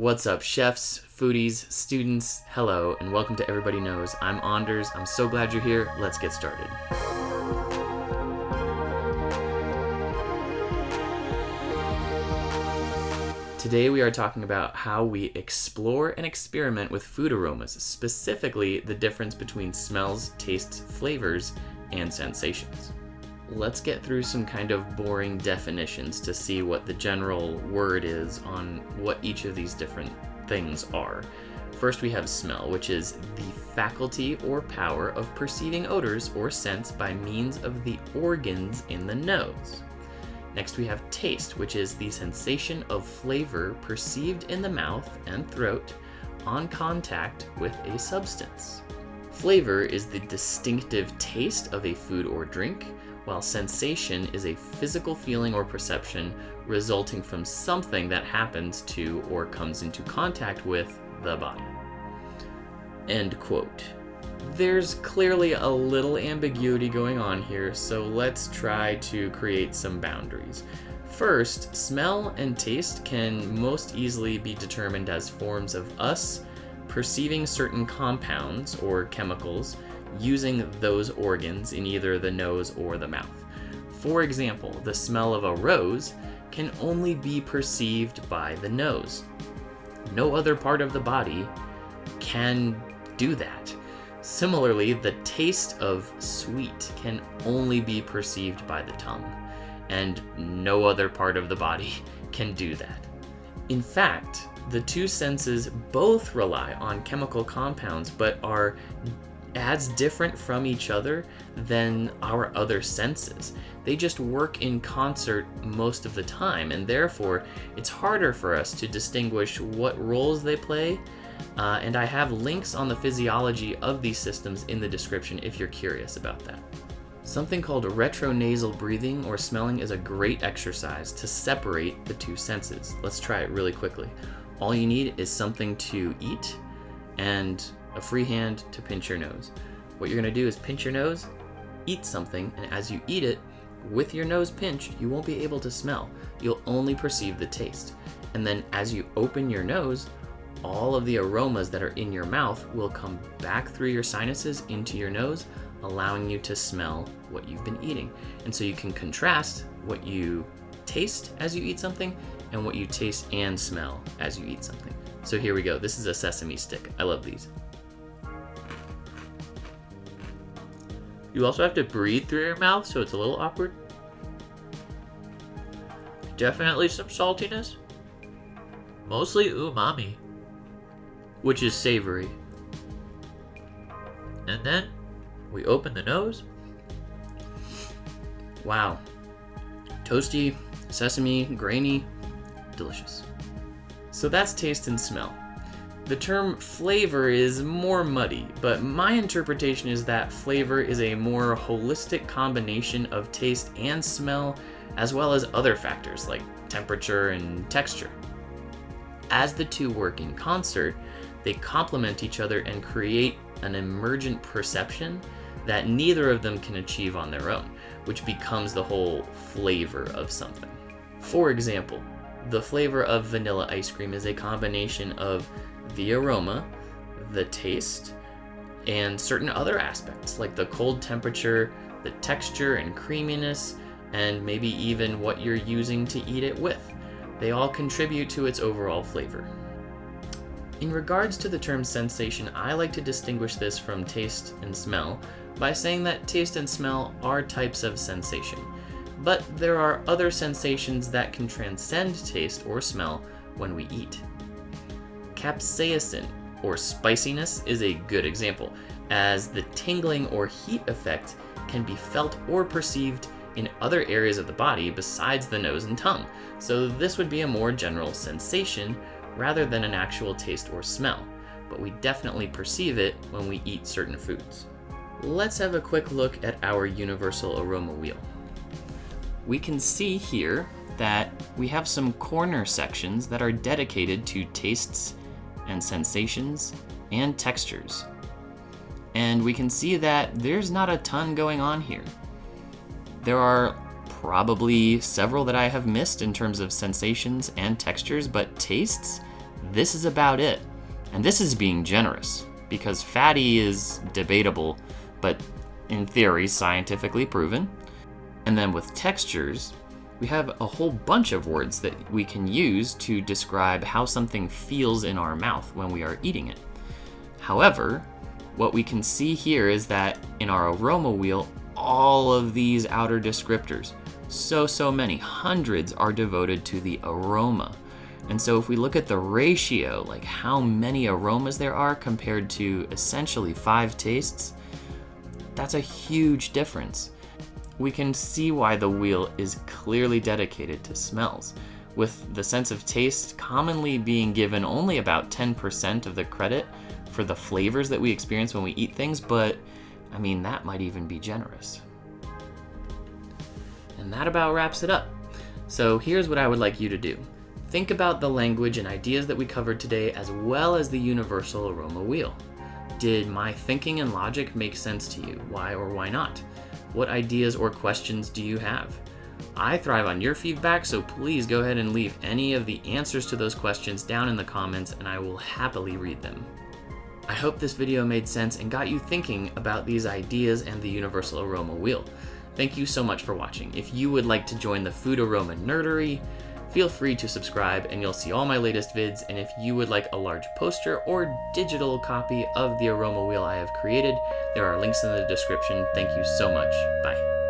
What's up, chefs, foodies, students? Hello, and welcome to Everybody Knows. I'm Anders. I'm so glad you're here. Let's get started. Today we are talking about how we explore and experiment with food aromas, specifically the difference between smells, tastes, flavors, and sensations. Let's get through some kind of boring definitions to see what the general word is on what each of these different things are. First we have smell, which is the faculty or power of perceiving odors or scents by means of the organs in the nose. Next we have taste, which is the sensation of flavor perceived in the mouth and throat on contact with a substance. Flavor is the distinctive taste of a food or drink, while sensation is a physical feeling or perception resulting from something that happens to or comes into contact with the body. End quote. There's clearly a little ambiguity going on here, so let's try to create some boundaries. First, smell and taste can most easily be determined as forms of us perceiving certain compounds or chemicals using those organs in either the nose or the mouth. For example, the smell of a rose can only be perceived by the nose. No other part of the body can do that. Similarly, the taste of sweet can only be perceived by the tongue, and no other part of the body can do that. In fact, the two senses both rely on chemical compounds but are as different from each other than our other senses. They just work in concert most of the time, and therefore it's harder for us to distinguish what roles they play. And I have links on the physiology of these systems in the description if you're curious about that. Something called retronasal breathing or smelling is a great exercise to separate the two senses. Let's try it really quickly. All you need is something to eat and a free hand to pinch your nose. What you're going to do is pinch your nose, eat something, and as you eat it, with your nose pinched, you won't be able to smell. You'll only perceive the taste. And then as you open your nose, all of the aromas that are in your mouth will come back through your sinuses into your nose, allowing you to smell what you've been eating. And so you can contrast what you taste as you eat something and what you taste and smell as you eat something. So here we go. This is a sesame stick. I love these. You also have to breathe through your mouth, so it's a little awkward. Definitely some saltiness. Mostly umami, which is savory. And then we open the nose. Wow. Toasty, sesame, grainy, delicious. So that's taste and smell. The term flavor is more muddy, but my interpretation is that flavor is a more holistic combination of taste and smell, as well as other factors like temperature and texture. As the two work in concert, they complement each other and create an emergent perception that neither of them can achieve on their own, which becomes the whole flavor of something. For example, the flavor of vanilla ice cream is a combination of the aroma, the taste, and certain other aspects like the cold temperature, the texture and creaminess, and maybe even what you're using to eat it with. They all contribute to its overall flavor. In regards to the term sensation, I like to distinguish this from taste and smell by saying that taste and smell are types of sensation, but there are other sensations that can transcend taste or smell when we eat. Capsaicin, or spiciness, is a good example, as the tingling or heat effect can be felt or perceived in other areas of the body besides the nose and tongue, so this would be a more general sensation rather than an actual taste or smell, but we definitely perceive it when we eat certain foods. Let's have a quick look at our universal aroma wheel. We can see here that we have some corner sections that are dedicated to tastes and sensations and textures. And we can see that there's not a ton going on here. There are probably several that I have missed in terms of sensations and textures, but tastes, This is about it. And this is being generous, because fatty is debatable, but in theory, scientifically proven. And then with textures, we have a whole bunch of words that we can use to describe how something feels in our mouth when we are eating it. However, what we can see here is that in our aroma wheel, all of these outer descriptors, so many, hundreds, are devoted to the aroma. And so if we look at the ratio, like how many aromas there are compared to essentially 5 tastes, that's a huge difference. We can see why the wheel is clearly dedicated to smells, with the sense of taste commonly being given only about 10% of the credit for the flavors that we experience when we eat things, but I mean, that might even be generous. And that about wraps it up. So here's what I would like you to do. Think about the language and ideas that we covered today, as well as the universal aroma wheel. Did my thinking and logic make sense to you? Why or why not? What ideas or questions do you have? I thrive on your feedback, so please go ahead and leave any of the answers to those questions down in the comments, and I will happily read them. I hope this video made sense and got you thinking about these ideas and the universal aroma wheel. Thank you so much for watching. If you would like to join the food aroma nerdery, feel free to subscribe and you'll see all my latest vids. And if you would like a large poster or digital copy of the aroma wheel I have created, there are links in the description. Thank you so much. Bye.